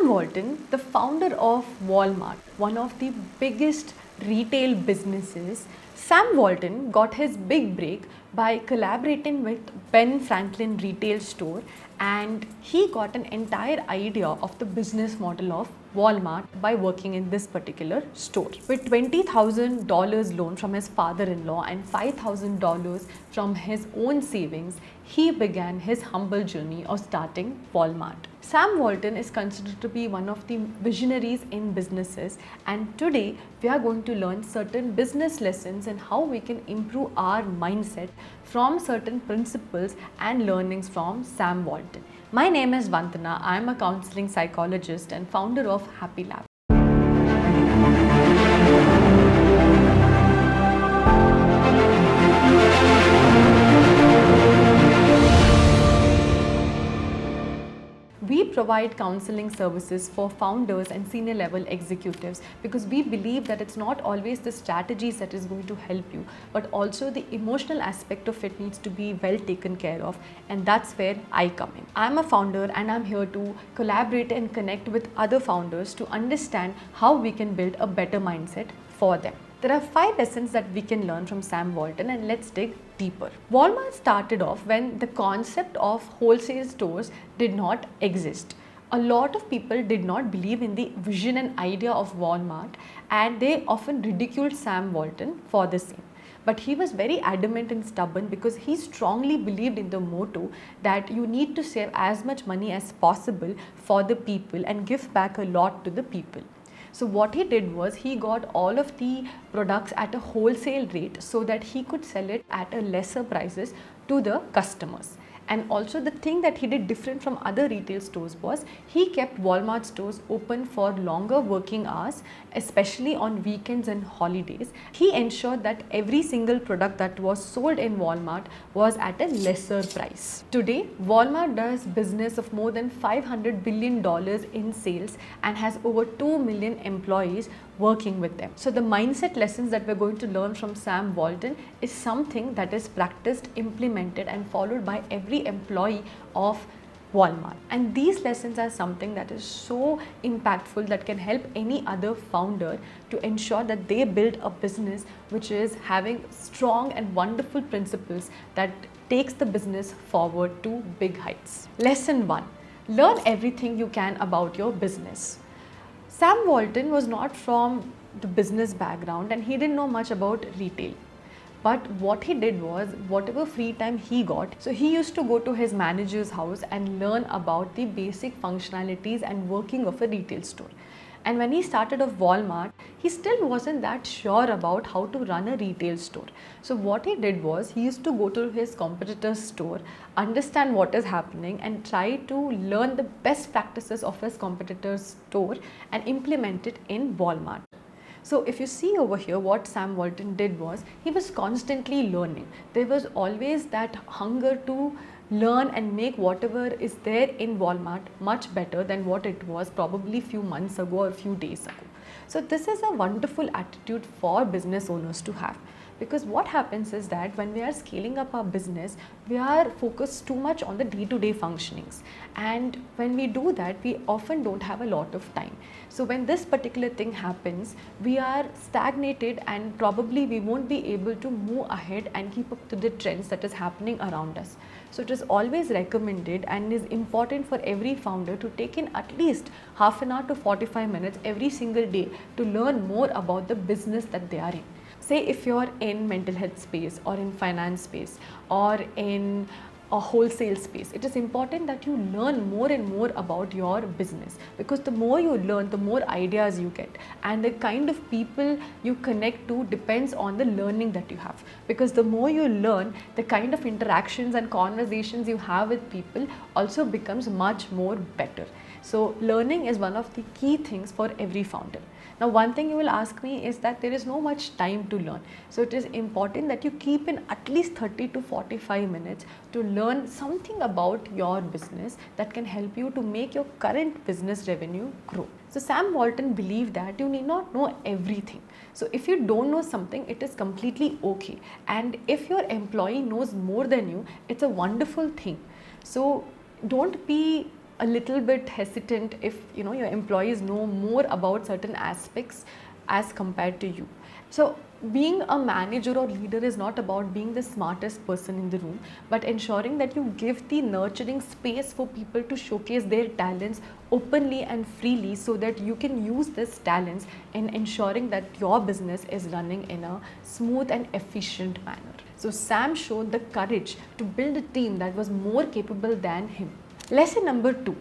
Walton, the founder of Walmart, one of the biggest retail businesses, Sam Walton got his big break by collaborating with Ben Franklin Retail Store, and he got an entire idea of the business model of Walmart by working in this particular store. With $20,000 loan from his father-in-law and $5,000 from his own savings, he began his humble journey of starting Walmart. Sam Walton is considered to be one of the visionaries in businesses, and today we are going to learn certain business lessons and how we can improve our mindset from certain principles and learnings from Sam Walton. My name is Vandana. I am a counseling psychologist and founder of Happy Lab. We provide counseling services for founders and senior level executives because we believe that it's not always the strategies that is going to help you, but also the emotional aspect of it needs to be well taken care of, and that's where I come in. I'm a founder and I'm here to collaborate and connect with other founders to understand how we can build a better mindset for them. There are 5 lessons that we can learn from Sam Walton, and let's dig deeper. Walmart started off when the concept of wholesale stores did not exist. A lot of people did not believe in the vision and idea of Walmart, and they often ridiculed Sam Walton for the same. But he was very adamant and stubborn because he strongly believed in the motto that you need to save as much money as possible for the people and give back a lot to the people. So what he did was he got all of the products at a wholesale rate so that he could sell it at a lesser prices to the customers. And also the thing that he did different from other retail stores was he kept Walmart stores open for longer working hours, especially on weekends and holidays. He ensured that every single product that was sold in Walmart was at a lesser price. Today, Walmart does business of more than $500 billion in sales and has over 2 million employees working with them. So the mindset lessons that we're going to learn from Sam Walton is something that is practiced, implemented and followed by every employee of Walmart. And these lessons are something that is so impactful that can help any other founder to ensure that they build a business which is having strong and wonderful principles that takes the business forward to big heights. Lesson 1. Learn everything you can about your business. Sam Walton was not from the business background and he didn't know much about retail. But what he did was, whatever free time he got, so he used to go to his manager's house and learn about the basic functionalities and working of a retail store. And when he started off Walmart, he still wasn't that sure about how to run a retail store. So what he did was, he used to go to his competitor's store, understand what is happening and try to learn the best practices of his competitor's store and implement it in Walmart. So if you see over here, what Sam Walton did was, he was constantly learning. There was always that hunger to learn and make whatever is there in Walmart much better than what it was probably few months ago or a few days ago. So this is a wonderful attitude for business owners to have. Because what happens is that when we are scaling up our business, we are focused too much on the day-to-day functionings. And when we do that, we often don't have a lot of time. So when this particular thing happens, we are stagnated and probably we won't be able to move ahead and keep up to the trends that is happening around us. So it is always recommended and is important for every founder to take in at least half an hour to 45 minutes every single day to learn more about the business that they are in. Say if you're in mental health space or in finance space or in a wholesale space, it is important that you learn more and more about your business, because the more you learn, the more ideas you get, and the kind of people you connect to depends on the learning that you have. Because the more you learn, the kind of interactions and conversations you have with people also becomes much more better. So learning is one of the key things for every founder. Now, one thing you will ask me is that there is no much time to learn. So it is important that you keep in at least 30 to 45 minutes to learn something about your business that can help you to make your current business revenue grow. So Sam Walton believed that you need not know everything. So if you don't know something, it is completely okay. And if your employee knows more than you, it's a wonderful thing. So don't be a little bit hesitant if your employees know more about certain aspects as compared to you. So being a manager or leader is not about being the smartest person in the room, but ensuring that you give the nurturing space for people to showcase their talents openly and freely, so that you can use these talents in ensuring that your business is running in a smooth and efficient manner. So Sam showed the courage to build a team that was more capable than him. Lesson number 2,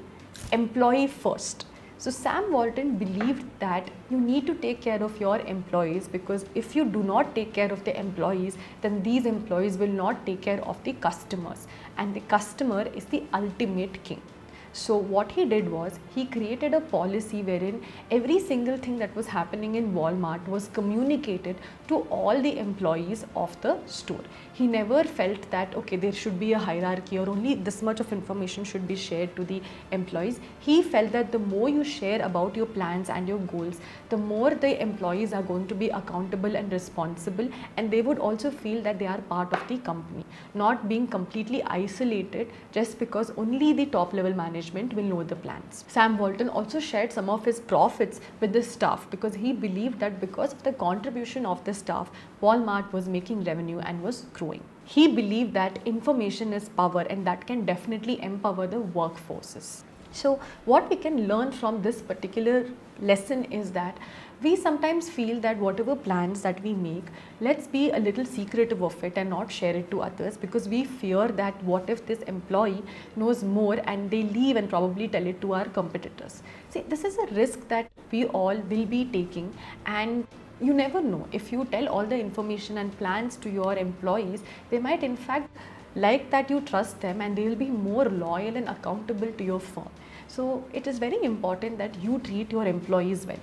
employee first. So Sam Walton believed that you need to take care of your employees, because if you do not take care of the employees, then these employees will not take care of the customers, and the customer is the ultimate king. So what he did was he created a policy wherein every single thing that was happening in Walmart was communicated to all the employees of the store. He never felt that okay, there should be a hierarchy or only this much of information should be shared to the employees. He felt that the more you share about your plans and your goals, the more the employees are going to be accountable and responsible, and they would also feel that they are part of the company, not being completely isolated just because only the top level management will know the plans. Sam Walton also shared some of his profits with the staff, because he believed that because of the contribution of the staff, Walmart was making revenue and was growing. He believed that information is power, and that can definitely empower the workforces. So what we can learn from this particular lesson is that we sometimes feel that whatever plans that we make, let's be a little secretive of it and not share it to others, because we fear that what if this employee knows more and they leave and probably tell it to our competitors. See, this is a risk that we all will be taking, and you never know. If you tell all the information and plans to your employees, they might in fact like that you trust them, and they will be more loyal and accountable to your firm. So it is very important that you treat your employees well.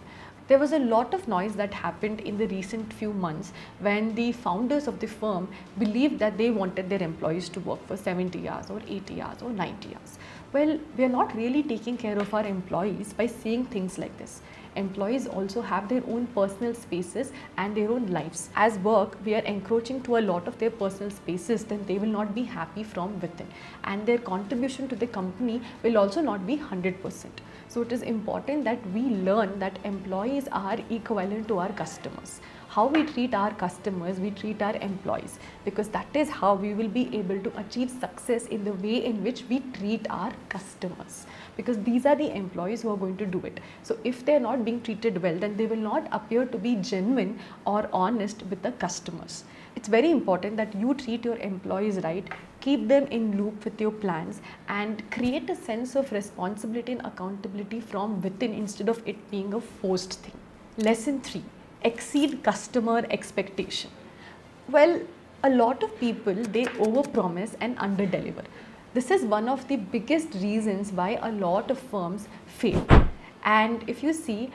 There was a lot of noise that happened in the recent few months when the founders of the firm believed that they wanted their employees to work for 70 hours or 80 hours or 90 hours. Well, we are not really taking care of our employees by saying things like this. Employees also have their own personal spaces and their own lives. As work, we are encroaching to a lot of their personal spaces, then they will not be happy from within, and their contribution to the company will also not be 100%. So it is important that we learn that employees are equivalent to our customers. How we treat our customers, we treat our employees, because that is how we will be able to achieve success in the way in which we treat our customers, because these are the employees who are going to do it. So if they are not being treated well, then they will not appear to be genuine or honest with the customers. It's very important that you treat your employees right, keep them in loop with your plans, and create a sense of responsibility and accountability from within instead of it being a forced thing. Lesson 3, exceed customer expectation. Well, a lot of people, they overpromise and underdeliver. This is one of the biggest reasons why a lot of firms fail. And if you see,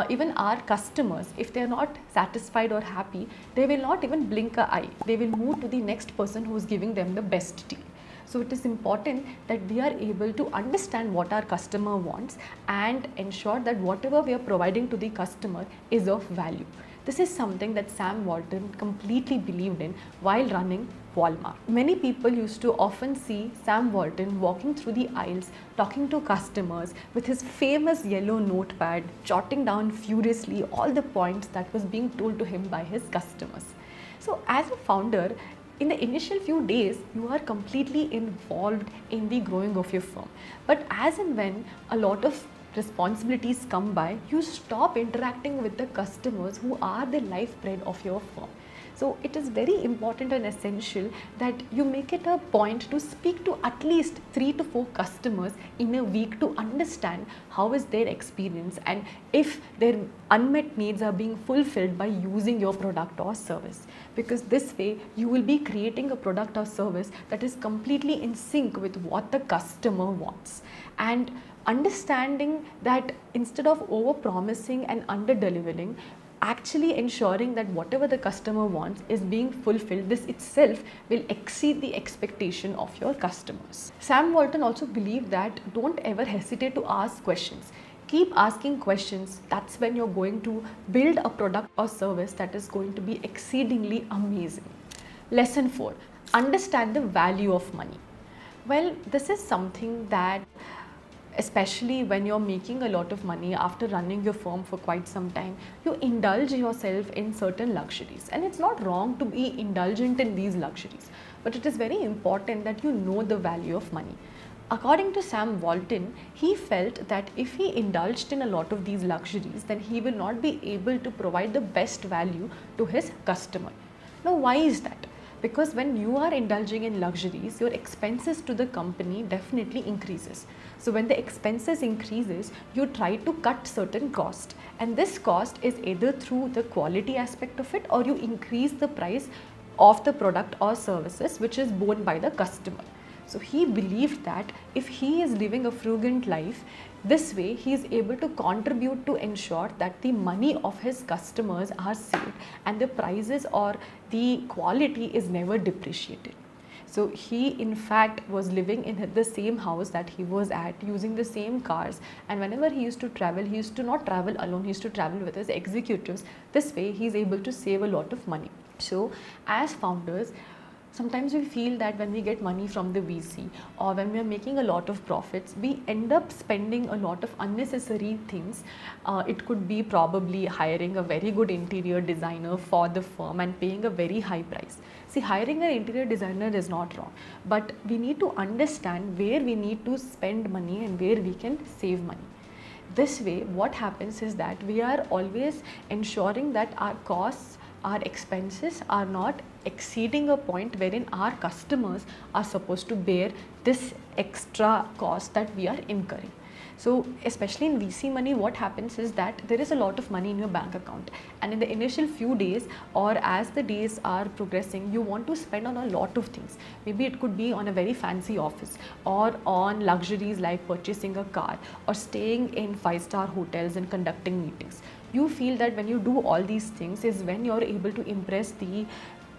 even our customers, if they are not satisfied or happy, they will not even blink an eye. They will move to the next person who is giving them the best deal. So it is important that we are able to understand what our customer wants and ensure that whatever we are providing to the customer is of value. This is something that Sam Walton completely believed in while running Walmart. Many people used to often see Sam Walton walking through the aisles, talking to customers with his famous yellow notepad, jotting down furiously all the points that was being told to him by his customers. So as a founder, in the initial few days, you are completely involved in the growing of your firm. But as and when a lot of responsibilities come by, you stop interacting with the customers who are the lifeblood of your firm. So it is very important and essential that you make it a point to speak to at least 3 to 4 customers in a week to understand how is their experience and if their unmet needs are being fulfilled by using your product or service. Because this way you will be creating a product or service that is completely in sync with what the customer wants. And understanding that instead of over promising and under delivering, actually ensuring that whatever the customer wants is being fulfilled, this itself will exceed the expectation of your customers. Sam Walton also believed that don't ever hesitate to ask questions. Keep asking questions. That's when you're going to build a product or service that is going to be exceedingly amazing. Lesson 4, understand the value of money. Well, this is something that especially when you're making a lot of money after running your firm for quite some time, you indulge yourself in certain luxuries. And it's not wrong to be indulgent in these luxuries, but it is very important that you know the value of money. According to Sam Walton, he felt that if he indulged in a lot of these luxuries, then he will not be able to provide the best value to his customer. Now, why is that? Because when you are indulging in luxuries, your expenses to the company definitely increases. So when the expenses increases, you try to cut certain cost, and this cost is either through the quality aspect of it, or you increase the price of the product or services which is borne by the customer. So he believed that if he is living a frugal life, this way he is able to contribute to ensure that the money of his customers are saved and the prices or the quality is never depreciated. So he in fact was living in the same house that he was at, using the same cars, and whenever he used to travel, he used to not travel alone, he used to travel with his executives. This way he is able to save a lot of money. So as founders, sometimes we feel that when we get money from the VC or when we are making a lot of profits, we end up spending a lot of unnecessary things. It could be probably hiring a very good interior designer for the firm and paying a very high price. See, hiring an interior designer is not wrong, but we need to understand where we need to spend money and where we can save money. This way, what happens is that we are always ensuring that our costs, our expenses are not exceeding a point wherein our customers are supposed to bear this extra cost that we are incurring. So especially in VC money, what happens is that there is a lot of money in your bank account, and in the initial few days or as the days are progressing, you want to spend on a lot of things. Maybe it could be on a very fancy office or on luxuries like purchasing a car or staying in 5-star hotels and conducting meetings. You feel that when you do all these things is when you're able to impress the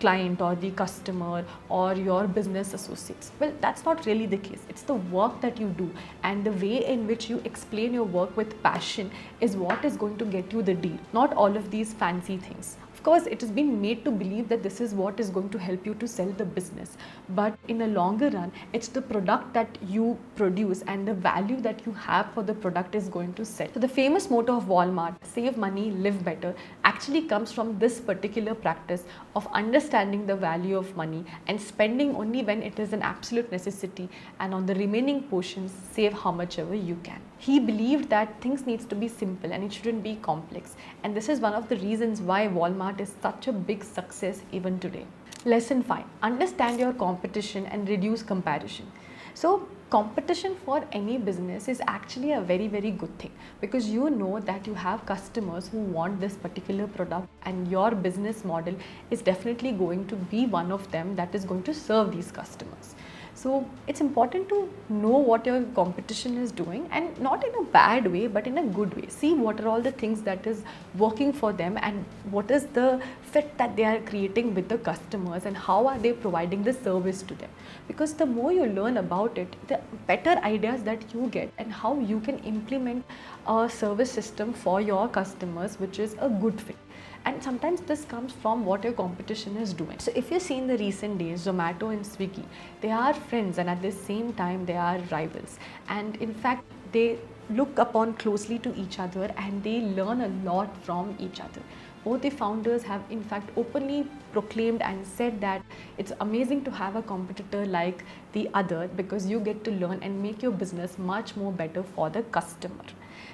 client or the customer or your business associates. Well, that's not really the case. It's the work that you do and the way in which you explain your work with passion is what is going to get you the deal, not all of these fancy things. Of course, it has been made to believe that this is what is going to help you to sell the business, but in a longer run, it's the product that you produce and the value that you have for the product is going to sell. So the famous motto of Walmart, save money, live better, actually comes from this particular practice of understanding the value of money and spending only when it is an absolute necessity, and on the remaining portions, save how much ever you can. He believed that things needs to be simple and it shouldn't be complex, and this is one of the reasons why Walmart is such a big success even today. Lesson 5. Understand your competition and reduce comparison. So competition for any business is actually a very, very good thing, because you know that you have customers who want this particular product and your business model is definitely going to be one of them that is going to serve these customers. So it's important to know what your competition is doing, and not in a bad way but in a good way. See what are all the things that is working for them and what is the fit that they are creating with the customers and how are they providing the service to them. Because the more you learn about it, the better ideas that you get and how you can implement a service system for your customers which is a good fit. And sometimes this comes from what your competition is doing. So if you see in the recent days, Zomato and Swiggy, they are friends and at the same time they are rivals. And in fact, they look upon closely to each other and they learn a lot from each other. Both the founders have in fact openly proclaimed and said that it's amazing to have a competitor like the other, because you get to learn and make your business much more better for the customer.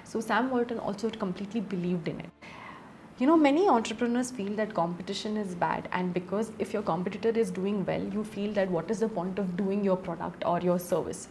So Sam Walton also completely believed in it. You know, many entrepreneurs feel that competition is bad, and because if your competitor is doing well, you feel that what is the point of doing your product or your service?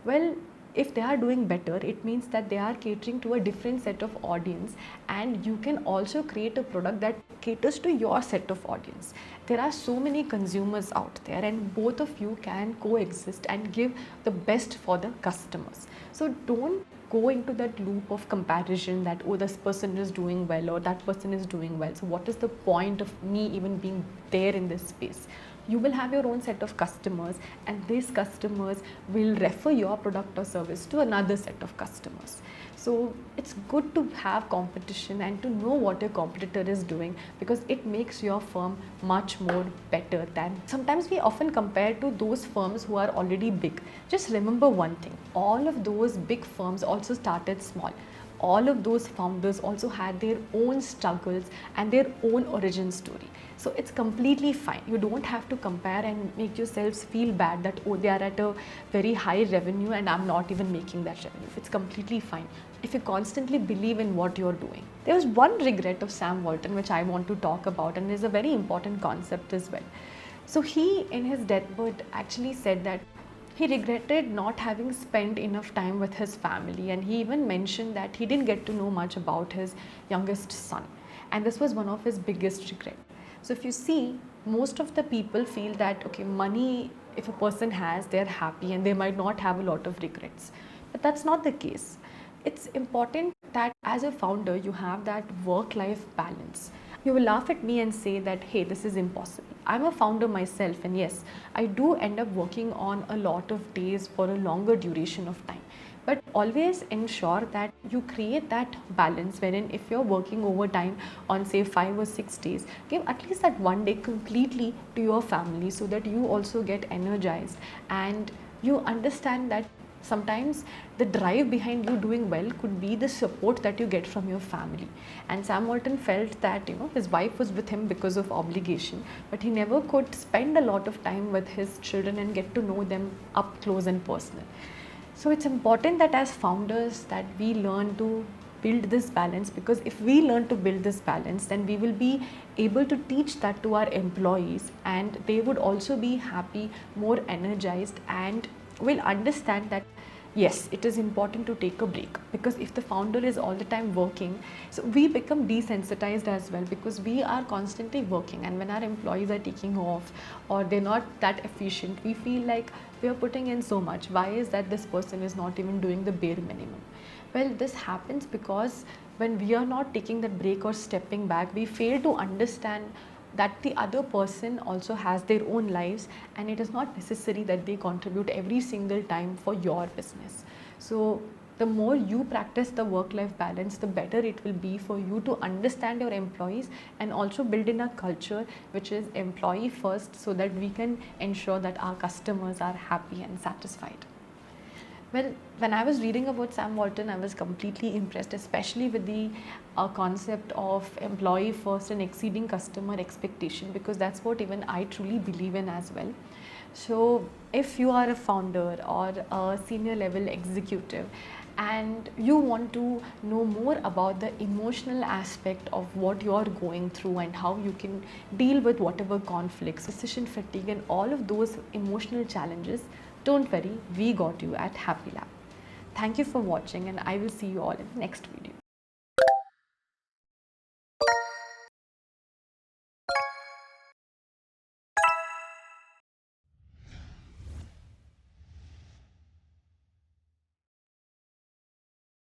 Well, if they are doing better, it means that they are catering to a different set of audience, and you can also create a product that caters to your set of audience. There are so many consumers out there and both of you can coexist and give the best for the customers. So don't go into that loop of comparison that, oh, this person is doing well or that person is doing well, so what is the point of me even being there in this space? You will have your own set of customers, and these customers will refer your product or service to another set of customers. So it's good to have competition and to know what your competitor is doing, because it makes your firm much more better than. Sometimes we often compare to those firms who are already big. Just remember one thing, all of those big firms also started small. All of those founders also had their own struggles and their own origin story. So it's completely fine. You don't have to compare and make yourselves feel bad that, oh, they are at a very high revenue and I'm not even making that revenue. It's completely fine if you constantly believe in what you're doing. There was one regret of Sam Walton which I want to talk about, and is a very important concept as well. So he, in his deathbed, actually said that he regretted not having spent enough time with his family, and he even mentioned that he didn't get to know much about his youngest son, and this was one of his biggest regrets. So if you see, most of the people feel that, okay, money, if a person has, they're happy and they might not have a lot of regrets, but that's not the case. It's important that as a founder you have that work-life balance. You will laugh at me and say that, hey, this is impossible. I'm a founder myself, and yes, I do end up working on a lot of days for a longer duration of time. But always ensure that you create that balance wherein if you're working overtime on say 5 or 6 days, give at least that one day completely to your family so that you also get energized and you understand that sometimes the drive behind you doing well could be the support that you get from your family. And Sam Walton felt that, his wife was with him because of obligation, but he never could spend a lot of time with his children and get to know them up close and personal. So it's important that as founders that we learn to build this balance, because if we learn to build this balance, then we will be able to teach that to our employees, and they would also be happy, more energized, and will understand that yes, it is important to take a break, because if the founder is all the time working, so we become desensitized as well, because we are constantly working, and when our employees are taking off or they're not that efficient, we feel like we are putting in so much. Why is that this person is not even doing the bare minimum? Well, this happens because when we are not taking that break or stepping back, we fail to understand that the other person also has their own lives, and it is not necessary that they contribute every single time for your business. So the more you practice the work-life balance, the better it will be for you to understand your employees and also build in a culture which is employee first, so that we can ensure that our customers are happy and satisfied. Well, when I was reading about Sam Walton, I was completely impressed, especially with the concept of employee first and exceeding customer expectation, because that's what even I truly believe in as well. So if you are a founder or a senior level executive and you want to know more about the emotional aspect of what you are going through and how you can deal with whatever conflicts, decision fatigue, and all of those emotional challenges, don't worry, we got you at Happy Lab. Thank you for watching, and I will see you all in the next video.